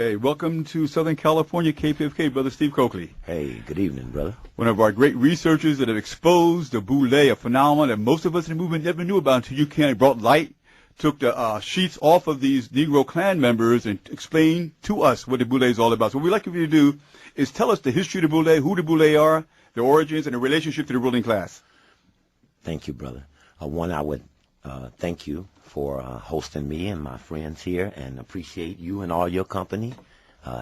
Hey, welcome to Southern California, KPFK, Brother Steve Coakley. Hey, good evening, brother. One of our great researchers that have exposed the Boule, a phenomenon that most of us in the movement never knew about until you came and brought light, took the sheets off of these Negro Klan members and explained to us what the Boule is all about. So what we'd like you to do is tell us the history of the Boule, who the Boule are, their origins, and the relationship to the ruling class. Thank you, brother. I would thank you for hosting me and my friends here, and appreciate you and all your company.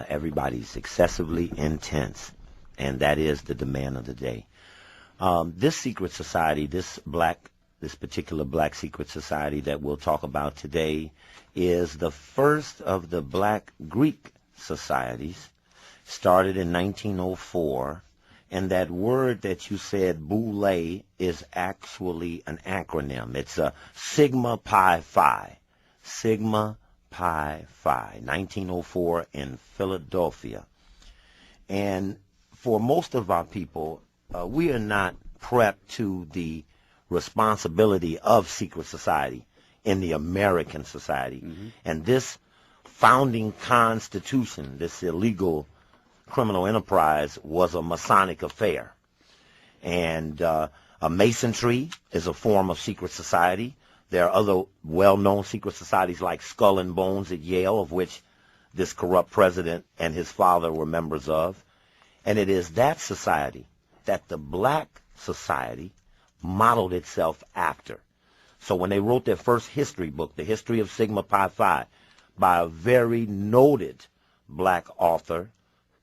Everybody's excessively intense, and that is the demand of the day. This secret society, this particular black secret society that we'll talk about today, is the first of the black Greek societies, started in 1904. And that word that you said, Boule, is actually an acronym. It's a Sigma Pi Phi. Sigma Pi Phi, 1904 in Philadelphia. And for most of our people, we are not prepped to the responsibility of secret society in the American society. Mm-hmm. And this founding constitution, this illegal criminal enterprise, was a Masonic affair. And a Masonry is a form of secret society. There are other well-known secret societies like Skull and Bones at Yale, of which this corrupt president and his father were members of. And it is that society that the black society modeled itself after. So when they wrote their first history book, The History of Sigma Pi Phi, by a very noted black author,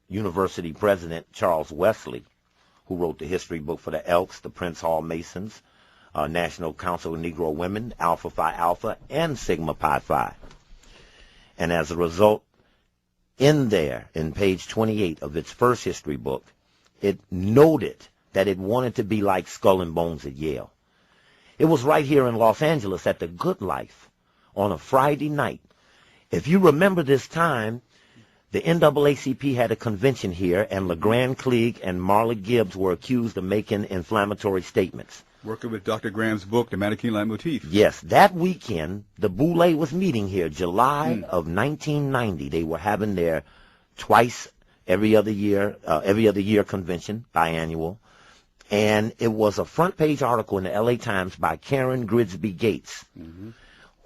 University president Charles Wesley, who wrote the history book for the Elks, the Prince Hall Masons, National Council of Negro Women, Alpha Phi Alpha, and Sigma Pi Phi. And as a result, in page 28 of its first history book, it noted that it wanted to be like Skull and Bones at Yale. It was right here in Los Angeles at the Good Life on a Friday night. If you remember this time, the NAACP had a convention here, and LeGrand Klieg and Marla Gibbs were accused of making inflammatory statements. Working with Dr. Graham's book, The Mannequin Motif. Yes, that weekend, the Boule was meeting here, July of 1990. They were having their every other year convention, biannual. And it was a front page article in the LA Times by Karen Grigsby Gates,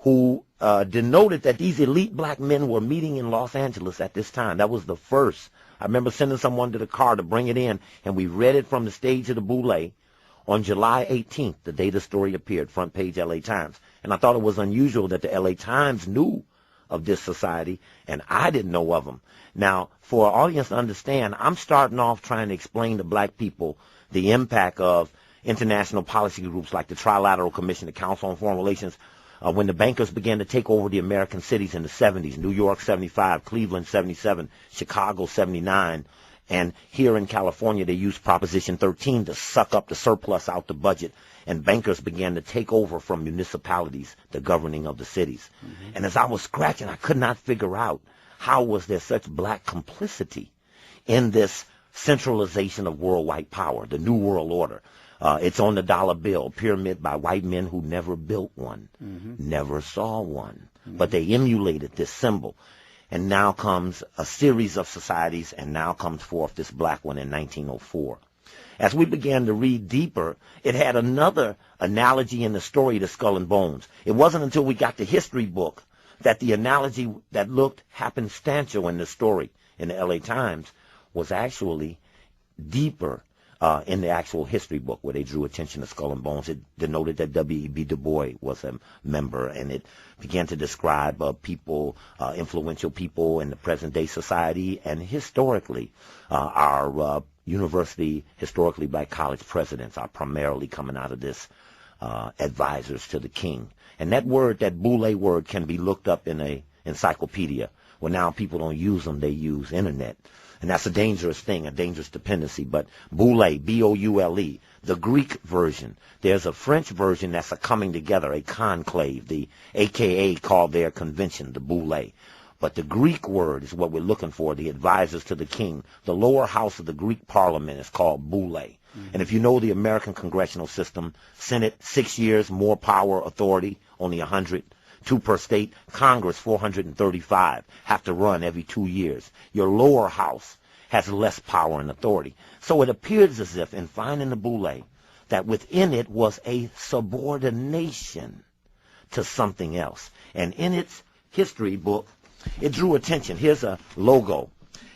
who denoted that these elite black men were meeting in Los Angeles at this time. That was the first. I remember sending someone to the car to bring it in, and we read it from the stage of the Boule on July 18th, the day the story appeared, front page LA Times. And I thought it was unusual that the LA Times knew of this society, and I didn't know of them. Now, for our audience to understand, I'm starting off trying to explain to black people the impact of international policy groups like the Trilateral Commission, the Council on Foreign Relations, when the bankers began to take over the American cities in the 70s, New York 75, Cleveland 77, Chicago 79, and here in California they used Proposition 13 to suck up the surplus out the budget, and bankers began to take over from municipalities the governing of the cities. Mm-hmm. And as I was scratching, I could not figure out how was there such black complicity in this centralization of worldwide power, the New World Order. It's on the dollar bill, pyramid by white men who never built one, never saw one, but they emulated this symbol. And now comes a series of societies, and now comes forth this black one in 1904. As we began to read deeper, it had another analogy in the story to Skull and Bones. It wasn't until we got the history book that the analogy that looked happenstantial in the story in the LA Times was actually deeper in the actual history book, where they drew attention to Skull and Bones. It denoted that W.E.B. Du Bois was a member, and it began to describe people, influential people in the present-day society, and historically, our university, historically black college presidents are primarily coming out of this, advisors to the king. And that word, that Boule word, can be looked up in a encyclopedia. Well, now people don't use them, they use internet. And that's a dangerous thing, a dangerous dependency. But Boule, B-O-U-L-E, the Greek version. There's a French version that's a coming together, a conclave, the AKA called their convention, the Boule. But the Greek word is what we're looking for, the advisors to the king. The lower house of the Greek parliament is called Boule. Mm-hmm. And if you know the American congressional system, Senate, 6 years, more power, authority, only 100. 2 per state. Congress, 435, have to run every 2 years. Your lower house has less power and authority. So it appears as if, in finding the Boule, that within it was a subordination to something else. And in its history book, it drew attention. Here's a logo.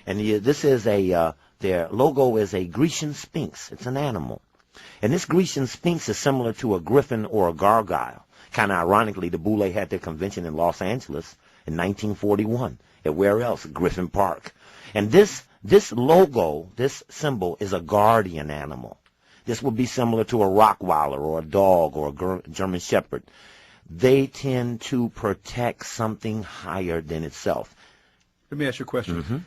And this is their logo is a Grecian sphinx. It's an animal. And this Grecian sphinx is similar to a griffin or a gargoyle. Kind of ironically, the Boule had their convention in Los Angeles in 1941. At where else? Griffin Park. And this logo, this symbol, is a guardian animal. This would be similar to a Rottweiler or a dog or a German Shepherd. They tend to protect something higher than itself. Let me ask you a question.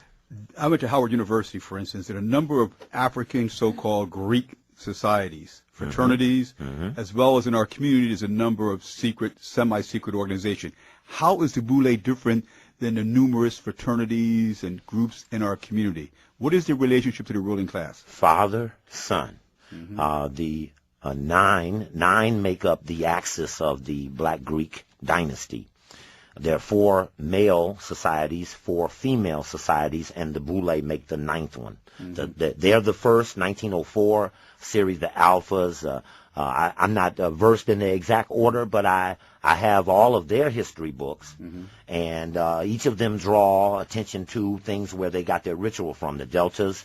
I went to Howard University, for instance, and a number of African so-called Greek societies, fraternities, as well as in our community, there's a number of secret, semi-secret organizations. How is the Boule different than the numerous fraternities and groups in our community? What is the relationship to the ruling class? Father, son. The nine make up the axis of the Black Greek dynasty. There are 4 male societies, 4 female societies, and the Boule make the 9th one. They're the first, 1904 series, the Alphas. I'm not versed in the exact order, but I have all of their history books, and each of them draw attention to things where they got their ritual from. The Deltas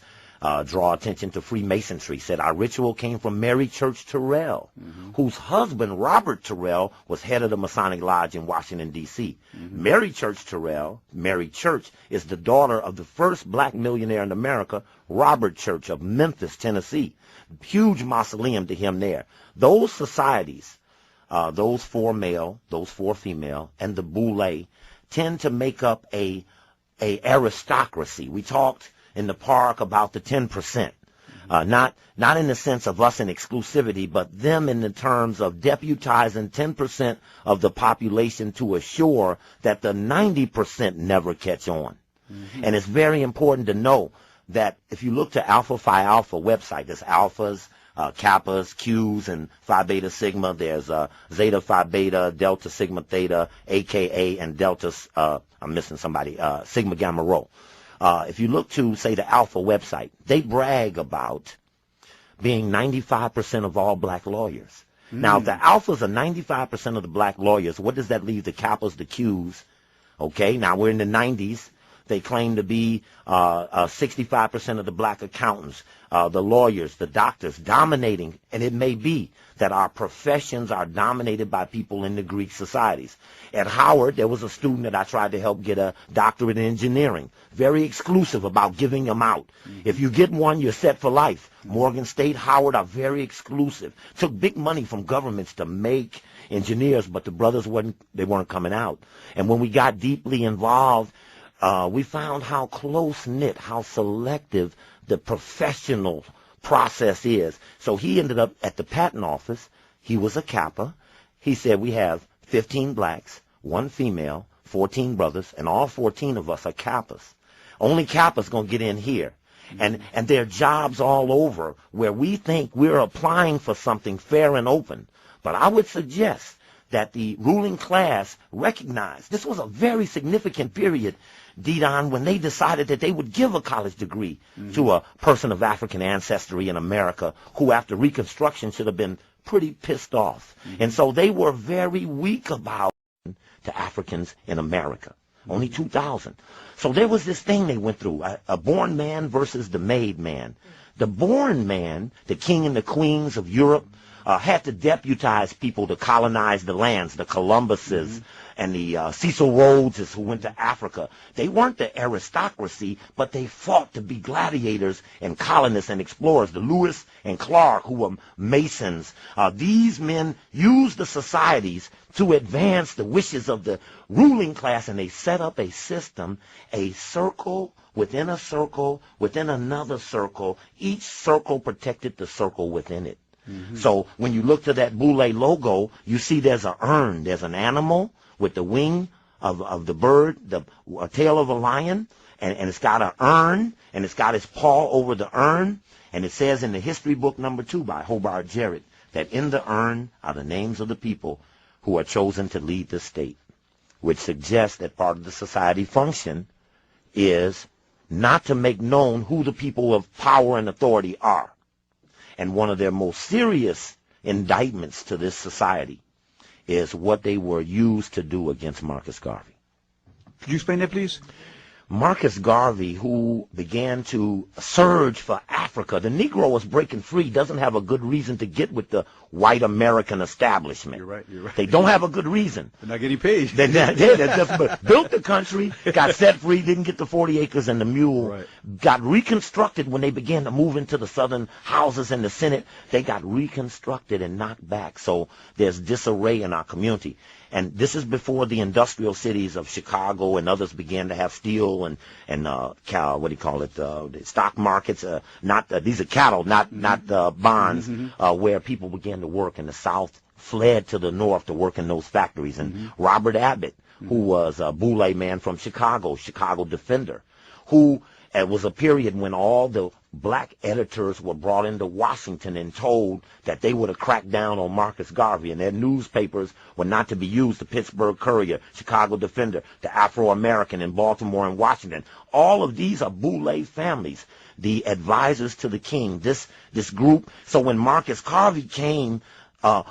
draw attention to Freemasonry. Said our ritual came from Mary Church Terrell, whose husband, Robert Terrell, was head of the Masonic Lodge in Washington, D.C. Mary Church Terrell, Mary Church, is the daughter of the first black millionaire in America, Robert Church of Memphis, Tennessee. Huge mausoleum to him there. Those societies, those 4 male, those 4 female, and the Boule tend to make up a aristocracy. We talked in the park about the 10%. Not in the sense of us in exclusivity, but them in the terms of deputizing 10% of the population to assure that the 90% never catch on. And it's very important to know that if you look to Alpha Phi Alpha website, there's alphas, kappas, Qs, and Phi Beta Sigma. There's Zeta Phi Beta, Delta Sigma Theta, AKA, and Delta, I'm missing somebody, Sigma Gamma Rho. If you look to, say, the Alpha website, they brag about being 95% of all black lawyers. Now, if the Alphas are 95% of the black lawyers, what does that leave the Kappas, the Qs? Okay, now we're in the 90s. They claim to be 65% of the black accountants, the lawyers, the doctors, dominating. And it may be that our professions are dominated by people in the Greek societies. At Howard, there was a student that I tried to help get a doctorate in engineering. Very exclusive about giving them out. If you get one, you're set for life. Morgan State, Howard are very exclusive. Took big money from governments to make engineers, but the brothers weren't coming out. And when we got deeply involved, we found how close-knit, how selective the professional process is. So he ended up at the patent office. He was a Kappa. He said, we have 15 blacks, 1 female, 14 brothers, and all 14 of us are Kappas. Only Kappa's going to get in here. And there are jobs all over where we think we're applying for something fair and open. But I would suggest that the ruling class recognized this was a very significant period, Didon, when they decided that they would give a college degree to a person of African ancestry in America who, after Reconstruction, should have been pretty pissed off. And so they were very weak about to Africans in America. Only 2,000. So there was this thing they went through, a born man versus the made man. The born man, the king and the queens of Europe, had to deputize people to colonize the lands, the Columbuses and the Cecil Rhodeses who went to Africa. They weren't the aristocracy, but they fought to be gladiators and colonists and explorers. The Lewis and Clark, who were Masons, these men used the societies to advance the wishes of the ruling class, and they set up a system, a circle within a circle, within another circle. Each circle protected the circle within it. So when you look to that Boule logo, you see there's an urn. There's an animal with the wing of the bird, the tail of a lion, and it's got an urn, and it's got its paw over the urn, and it says in the history book number 2 by Hobart Jarrett that in the urn are the names of the people who are chosen to lead the state. which suggests that part of the society function is not to make known who the people of power and authority are. And one of their most serious indictments to this society is what they were used to do against Marcus Garvey. Could you explain that, please? Marcus Garvey, who began to surge for Africa, the Negro was breaking free, doesn't have a good reason to get with the white American establishment. You're right, you're right. They don't have a good reason. They're not getting paid. They just built the country, got set free, didn't get the 40 acres and the mule, Right. got reconstructed when they began to move into the southern houses and the Senate. They got reconstructed and knocked back. So there's disarray in our community. And this is before the industrial cities of Chicago and others began to have steel and what do you call it? The stock markets. These are cattle, not bonds, where people began to work. And the South fled to the North to work in those factories. And Robert Abbott, who was a Boule man from Chicago defender, who it was a period when all the black editors were brought into Washington and told that they would have cracked down on Marcus Garvey, and their newspapers were not to be used. The Pittsburgh Courier, Chicago Defender, the Afro-American in Baltimore and Washington. All of these are Boule families, the advisors to the king, this group. So when Marcus Garvey came,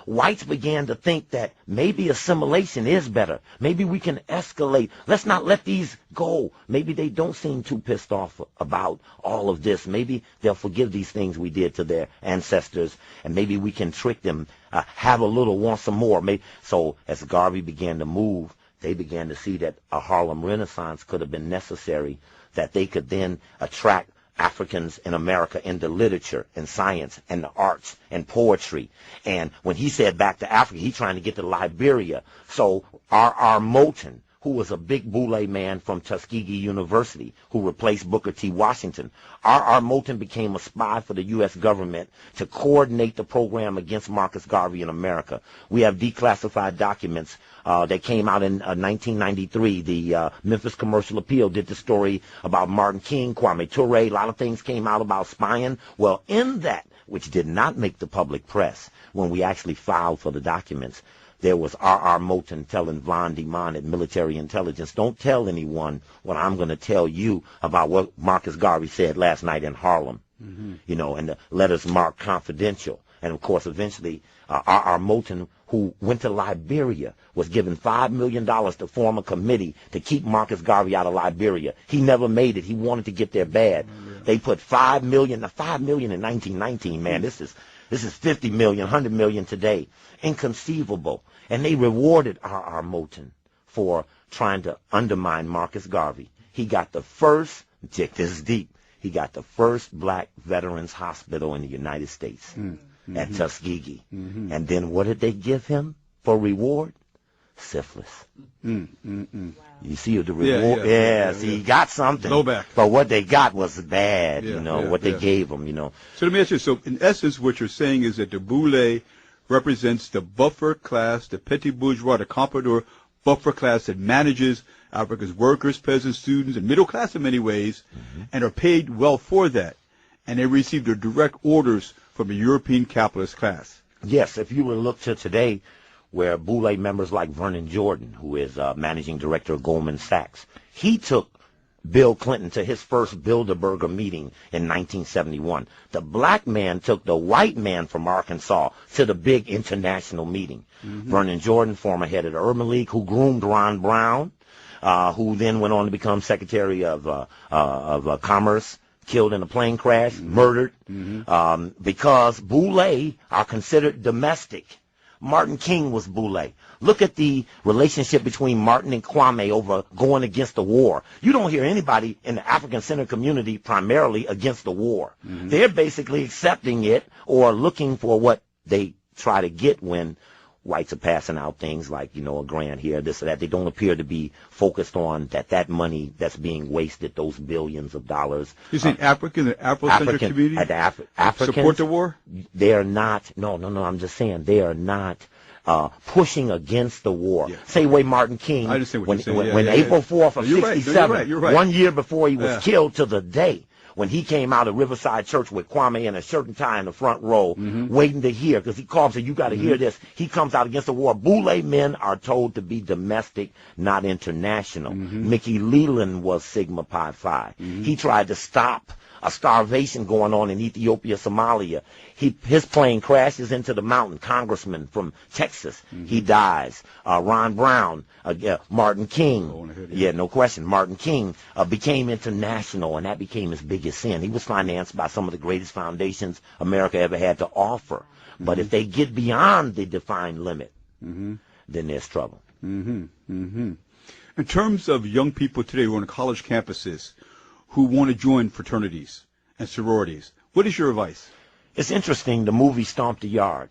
whites began to think that maybe assimilation is better. Maybe we can escalate. Let's not let these go. Maybe they don't seem too pissed off about all of this. Maybe they'll forgive these things we did to their ancestors, and maybe we can trick them, have a little, want some more. So as Garvey began to move, they began to see that a Harlem Renaissance could have been necessary, that they could then attract Africans in America into literature and science and the arts and poetry. And when he said back to Africa, he's trying to get to Liberia. So R.R. Moulton, who was a big Boule man from Tuskegee University, who replaced Booker T. Washington, R.R. Moulton became a spy for the U.S. government to coordinate the program against Marcus Garvey in America. We have declassified documents that came out in 1993. The Memphis Commercial Appeal did the story about Martin King, Kwame Ture. A lot of things came out about spying. Well, in that, which did not make the public press, when we actually filed for the documents, there was R.R. Moulton telling Von Demon at Military Intelligence, don't tell anyone what I'm going to tell you about what Marcus Garvey said last night in Harlem. You know, and the letters marked confidential. And, of course, eventually R.R. Moulton, who went to Liberia, was given $5 million to form a committee to keep Marcus Garvey out of Liberia. He never made it. He wanted to get there bad. They put $5 million in 1919, man. This is 50 million, 100 million today. Inconceivable. And they rewarded R.R. Moulton for trying to undermine Marcus Garvey. He got the first, check this deep, he got the first black veterans hospital in the United States at Tuskegee. And then what did they give him for reward? Syphilis. You see the reward? See, he got something. Blowback. But what they got was bad, what they gave him, So let me ask you, so in essence what you're saying is that the Boule represents the buffer class, the petit bourgeois, the comprador buffer class that manages Africa's workers, peasants, students, and middle class in many ways, and are paid well for that. And they receive their direct orders from the European capitalist class. Yes, if you were to look to today, where Boule members like Vernon Jordan, who is managing director of Goldman Sachs, he took Bill Clinton to his first Bilderberger meeting in 1971. The black man took the white man from Arkansas to the big international meeting. Vernon Jordan, former head of the Urban League, who groomed Ron Brown, who then went on to become Secretary of Commerce, killed in a plane crash, murdered, because Boule are considered domestic. Martin King was Boule. Look at the relationship between Martin and Kwame over going against the war. You don't hear anybody in the African-centered community primarily against the war. They're basically accepting it or looking for what they try to get when whites are passing out things like, a grant here, this or that. They don't appear to be focused on that money that's being wasted, those billions of dollars. You saying the Afrocentric community Africans support the war? They are not. No. I'm just saying they are not pushing against the war. Same way Martin King, I understand what you're saying. When April 4th of 67, you're right. 1 year before he was killed to the day, when he came out of Riverside Church with Kwame in a shirt and tie in the front row, waiting to hear, because he called and said, you got to hear this. He comes out against the war. Boule men are told to be domestic, not international. Mickey Leland was Sigma Pi Phi. He tried to stop a starvation going on in Ethiopia, Somalia. His plane crashes into the mountain. Congressman from Texas, he dies. Ron Brown, Martin King, no question. Martin King became international, and that became his biggest sin. He was financed by some of the greatest foundations America ever had to offer. But if they get beyond the defined limit, then there's trouble. In terms of young people today who are on college campuses who want to join fraternities and sororities, what is your advice? It's interesting, the movie Stomp the Yard.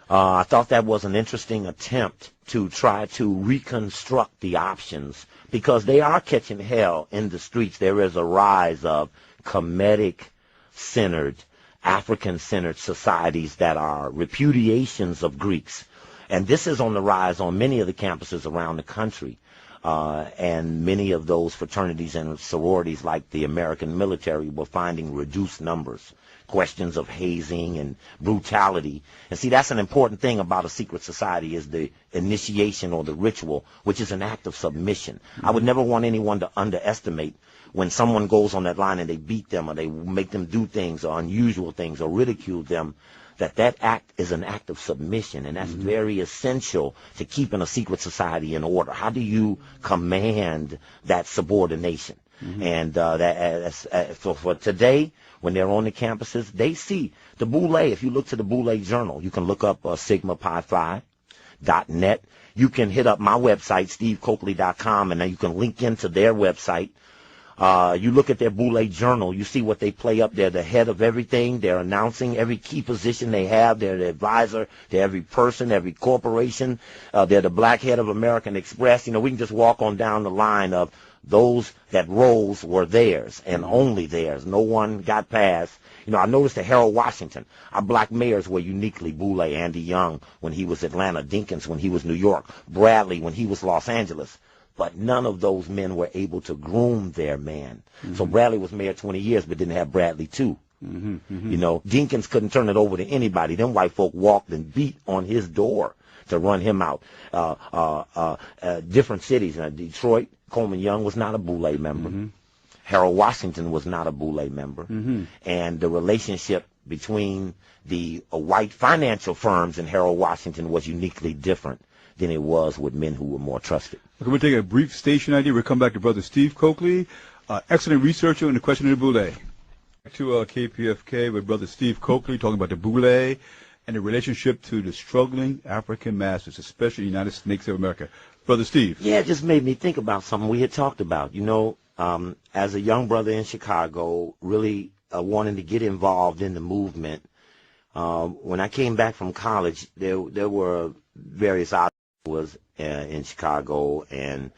I thought that was an interesting attempt to try to reconstruct the options, because they are catching hell in the streets. There is a rise of Kemetic-centered, African-centered societies that are repudiations of Greeks. And this is on the rise on many of the campuses around the country. And many of those fraternities and sororities, like the American military, were finding reduced numbers. Questions of hazing and brutality. And see, that's an important thing about a secret society, is the initiation or the ritual, which is an act of submission. I would never want anyone to underestimate when someone goes on that line and they beat them, or they make them do things or unusual things or ridicule them, that act is an act of submission, and that's very essential to keeping a secret society in order. How do you command that subordination? And for today, when they're on the campuses, they see the Boule. If you look to the Boule Journal, you can look up sigmapiphi.net. You can hit up my website, stevecoakley.com, and then you can link into their website. You look at their Boule Journal, you see what they play up there, the head of everything. They're announcing every key position they have. They're the advisor to every person, every corporation. They're the black head of American Express. You know, we can just walk on down the line of those that roles were theirs and only theirs. No one got past. You know, I noticed that Harold Washington, our black mayors were uniquely Boule. Andy Young when he was Atlanta, Dinkins when he was New York, Bradley when he was Los Angeles. But none of those men were able to groom their man. So Bradley was mayor 20 years, but didn't have Bradley too. You know, Dinkins couldn't turn it over to anybody. Them white folk walked and beat on his door to run him out. Different cities. Detroit, Coleman Young was not a Boule member. Harold Washington was not a Boule member. And the relationship between the white financial firms and Harold Washington was uniquely different than it was with men who were more trusted. Okay, we'll take a brief station ID. We'll come back to Brother Steve Coakley, excellent researcher in the question of the Boule. Back to KPFK with Brother Steve Coakley, talking about the Boule and the relationship to the struggling African masses, especially the United States of America. Brother Steve. Yeah, it just made me think about something we had talked about. You know, as a young brother in Chicago, really wanting to get involved in the movement. When I came back from college, there were various obstacles in Chicago, and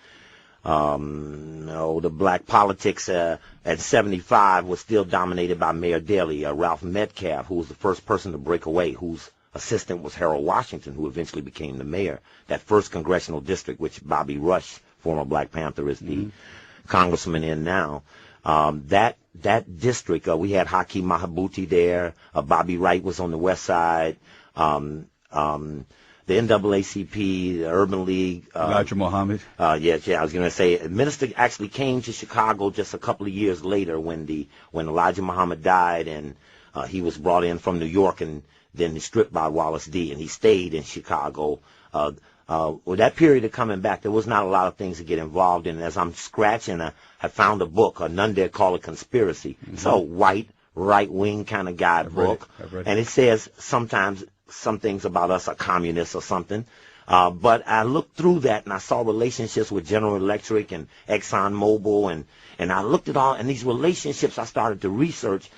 the black politics at 75 was still dominated by Mayor Daley, Ralph Metcalf, who was the first person to break away, whose assistant was Harold Washington, who eventually became the mayor. That first congressional district, which Bobby Rush, former Black Panther, is the congressman in now. That district, we had Hakeem Mahabuti there. Bobby Wright was on the west side. The NAACP, the Urban League. Elijah Muhammad. I was going to say, the minister actually came to Chicago just a couple of years later when Elijah Muhammad died, and he was brought in from New York and then stripped by Wallace D. And he stayed in Chicago. With that period of coming back, there was not a lot of things to get involved in. As I'm scratching, I found a book, None Dare Call It Conspiracy. It's a white, right-wing kind of guidebook. And it says sometimes some things about us are communists or something. But I looked through that and I saw relationships with General Electric and Exxon Mobil, and I looked at all, and these relationships I started to research.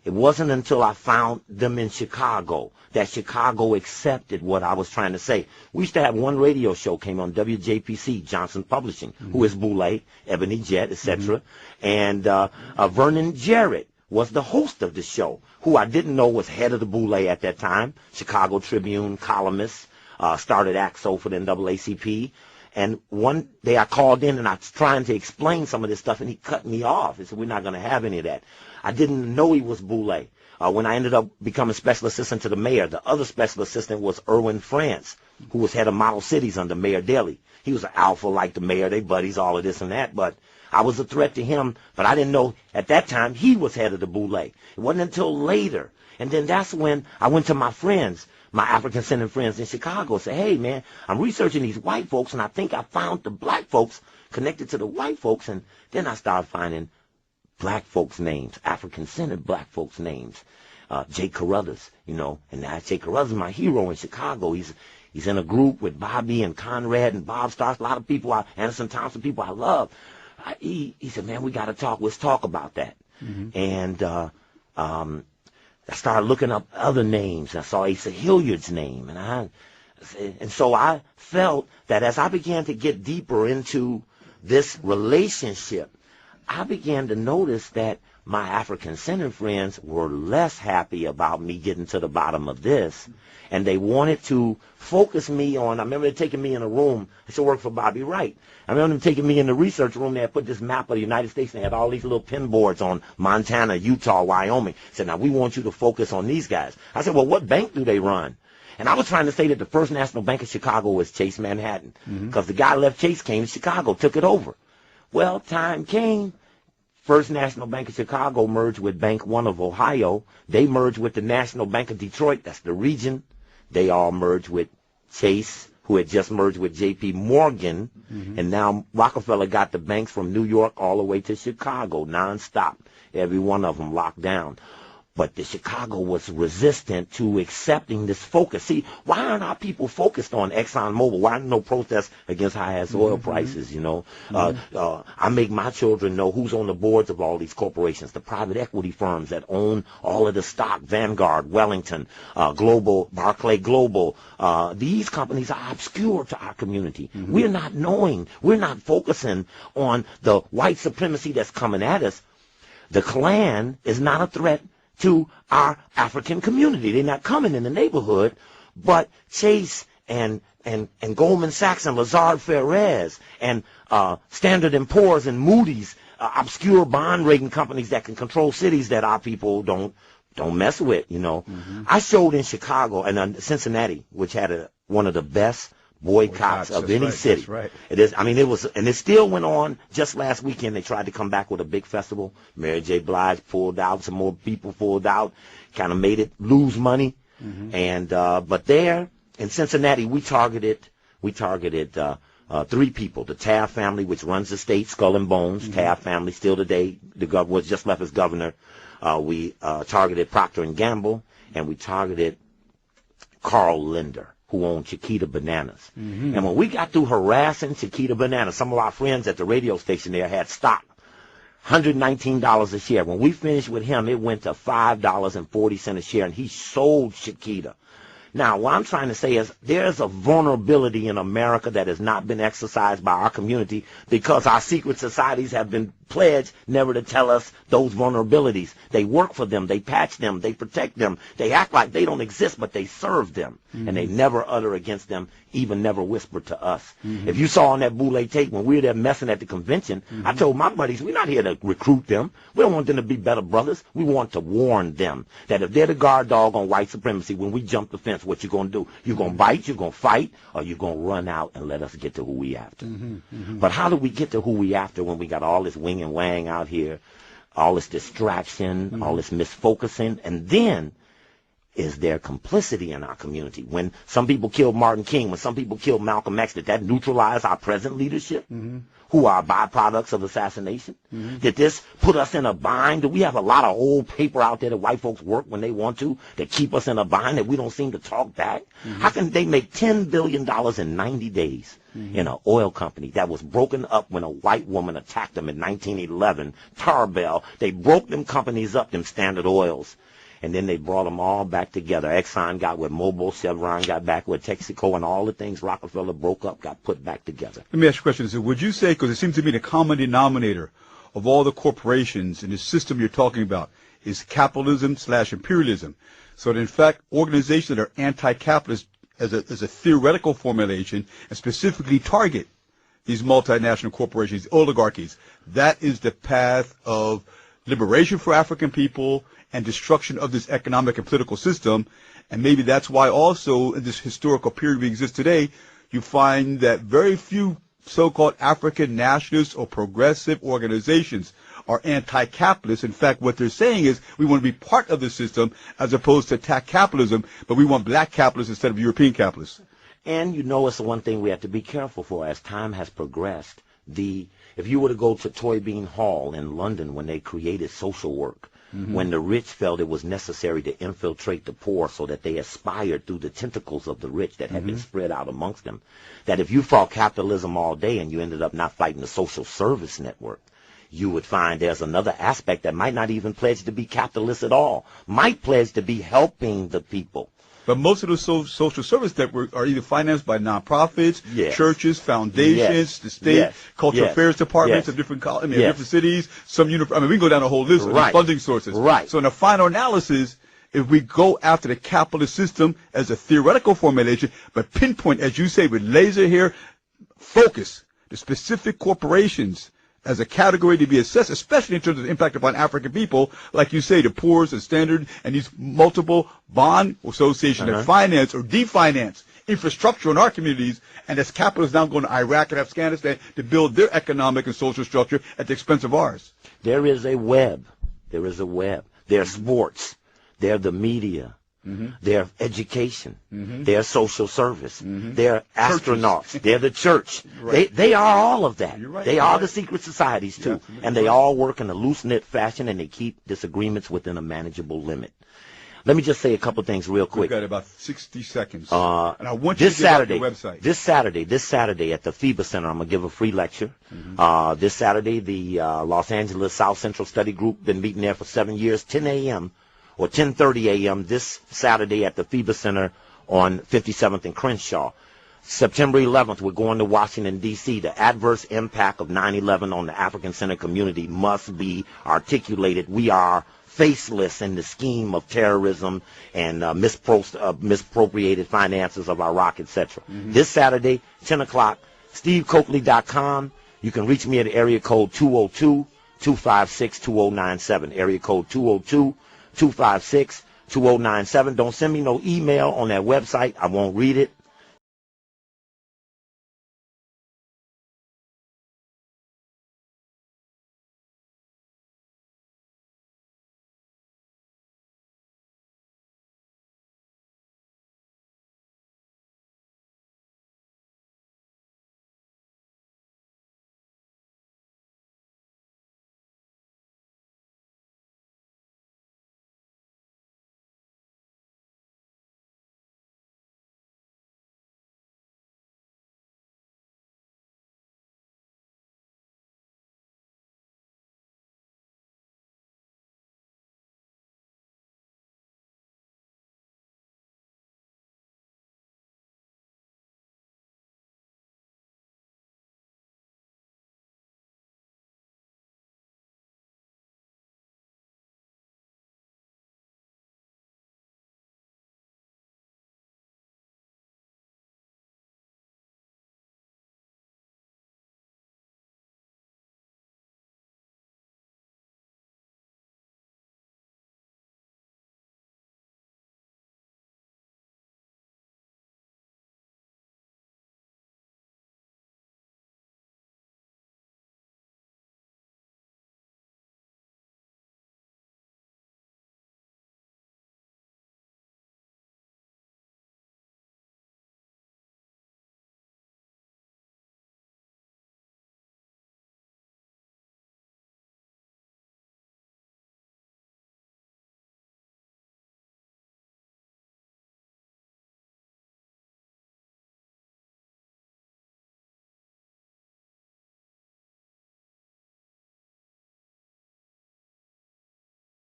It wasn't until I found them in Chicago that Chicago accepted what I was trying to say. We used to have one radio show came on WJPC, Johnson Publishing, who is Boule, Ebony Jet, etc. And Vernon Jarrett was the host of the show, who I didn't know was head of the Boule at that time, Chicago Tribune columnist, started AXO for the NAACP. And one day I called in and I was trying to explain some of this stuff, and he cut me off. He said, we're not going to have any of that. I didn't know he was Boule. When I ended up becoming special assistant to the mayor, the other special assistant was Erwin France, who was head of Model Cities under Mayor Daley. He was an alpha like the mayor, they buddies, all of this and that, but I was a threat to him, but I didn't know at that time he was head of the Boule. It wasn't until later. And then that's when I went to my friends, my African-centered friends in Chicago, and said, hey, man, I'm researching these white folks, and I think I found the black folks connected to the white folks. And then I started finding black folks' names, African-centered black folks' names. Jay Carruthers, you know, and now Jay Carruthers is my hero in Chicago. He's in a group with Bobby and Conrad and Bob Starks, a lot of people, Anderson Thompson, people I love. He said, man, we got to talk. Let's talk about that. Mm-hmm. And I started looking up other names. I saw Asa Hilliard's name, and so I felt that as I began to get deeper into this relationship, I began to notice that my African-centered friends were less happy about me getting to the bottom of this, and they wanted to focus me on, I remember they taking me in a room, I used to work for Bobby Wright. I remember them taking me in the research room. They had put this map of the United States, and they had all these little pin boards on Montana, Utah, Wyoming. Said, now we want you to focus on these guys. I said, well, what bank do they run? And I was trying to say that the First National Bank of Chicago was Chase Manhattan, because the guy left Chase, came to Chicago, took it over. Well, time came. First National Bank of Chicago merged with Bank One of Ohio. They merged with the National Bank of Detroit. That's the region. They all merged with Chase, who had just merged with J.P. Morgan. And now Rockefeller got the banks from New York all the way to Chicago, nonstop. Every one of them locked down. But the Chicago was resistant to accepting this focus. See, why aren't our people focused on ExxonMobil? Why aren't no protests against high-ass oil prices, you know? I make my children know who's on the boards of all these corporations, the private equity firms that own all of the stock, Vanguard, Wellington, Global, Barclay Global. These companies are obscure to our community. We're not knowing. We're not focusing on the white supremacy that's coming at us. The Klan is not a threat to our African community. They're not coming in the neighborhood, but Chase and Goldman Sachs and Lazard Perez and Standard & Poor's and Moody's, obscure bond rating companies that can control cities that our people don't mess with, you know. I showed in Chicago and Cincinnati, which had one of the best boycotts of any city. That's right. It is. I mean, it was, and it still went on. Just last weekend, they tried to come back with a big festival. Mary J. Blige pulled out. Some more people pulled out. Kind of made it lose money. And but there in Cincinnati, we targeted 3 people: the Taft family, which runs the state, Skull and Bones. Taft family still today. The governor was just left as governor. We targeted Procter and Gamble, and we targeted Carl Linder, who owned Chiquita Bananas. And when we got through harassing Chiquita Bananas, some of our friends at the radio station there had stock, $119 a share. When we finished with him, it went to $5.40 a share, and he sold Chiquita. Now, what I'm trying to say is there's a vulnerability in America that has not been exercised by our community because our secret societies have been pledged never to tell us those vulnerabilities. They work for them. They patch them. They protect them. They act like they don't exist, but they serve them. And they never utter against them, even never whisper to us. If you saw on that Boule tape when we were there messing at the convention, I told my buddies, we're not here to recruit them. We don't want them to be better brothers. We want to warn them that if they're the guard dog on white supremacy, when we jump the fence, what you going to do? You're going to bite, you're going to fight, or you're going to run out and let us get to who we after. But how do we get to who we after when we got all this wing and wang out here, all this distraction, all this misfocusing, and then is there complicity in our community? When some people killed Martin King, when some people killed Malcolm X, did that neutralize our present leadership, who are byproducts of assassination? Did this put us in a bind? Do we have a lot of old paper out there that white folks work when they want to, that keep us in a bind that we don't seem to talk back? How can they make $10 billion in 90 days in an oil company that was broken up when a white woman attacked them in 1911, Tarbell? They broke them companies up, them Standard Oils. And then they brought them all back together. Exxon got with Mobil, Chevron got back with Texaco, and all the things Rockefeller broke up got put back together. Let me ask you a question. So would you say, because it seems to me the common denominator of all the corporations in the system you're talking about is capitalism/imperialism. So that in fact, organizations that are anti-capitalist as a theoretical formulation and specifically target these multinational corporations, oligarchies, that is the path of liberation for African people and destruction of this economic and political system. And maybe that's why also in this historical period we exist today, you find that very few so-called African nationalist or progressive organizations are anti-capitalist. In fact, what they're saying is we want to be part of the system as opposed to attack capitalism, but we want black capitalists instead of European capitalists. And you know, it's the one thing we have to be careful for as time has progressed. If you were to go to Toy Bean Hall in London when they created social work, when the rich felt it was necessary to infiltrate the poor so that they aspired through the tentacles of the rich that had been spread out amongst them, that if you fought capitalism all day and you ended up not fighting the social service network, you would find there's another aspect that might not even pledge to be capitalist at all, might pledge to be helping the people. But most of those social service networks are either financed by nonprofits, Yes. churches, foundations, Yes. the state, Yes. cultural Yes. affairs departments Yes. of different Yes. different cities, some we can go down a whole list of these Right. funding sources. Right. So in the final analysis, if we go after the capitalist system as a theoretical formulation, but pinpoint, as you say, with laser here, focus the specific corporations as a category to be assessed, especially in terms of the impact upon African people, like you say, the poor, the standard, and these multiple bond associations that finance or definance infrastructure in our communities, and as capitalists now going to Iraq and Afghanistan to build their economic and social structure at the expense of ours. There is a web. There is a web. There's sports. There's the media. They're education. They're social service. They're astronauts. They're the church. Right. They are all of that. You're right. They You're are right. the secret societies too. You're absolutely And they right. all work in a loose-knit fashion, and they keep disagreements within a manageable limit. Let me just say a couple things real We've quick. got about 60 seconds. And I want you This to give out Saturday, your website. this Saturday at the FIBA Center, I'm gonna give a free lecture. This Saturday, the Los Angeles South Central Study Group been meeting there for 7 years, 10 a.m. or 10:30 a.m. this Saturday at the FIBA Center on 57th and Crenshaw. September 11th, we're going to Washington, D.C. The adverse impact of 9/11 on the African-centered community must be articulated. We are faceless in the scheme of terrorism and misappropriated finances of Iraq, etc. This Saturday, 10 o'clock, stevecoakley.com. You can reach me at area code 202-256-2097, area code 202-256-2097. Don't send me no email on that website. I won't read it.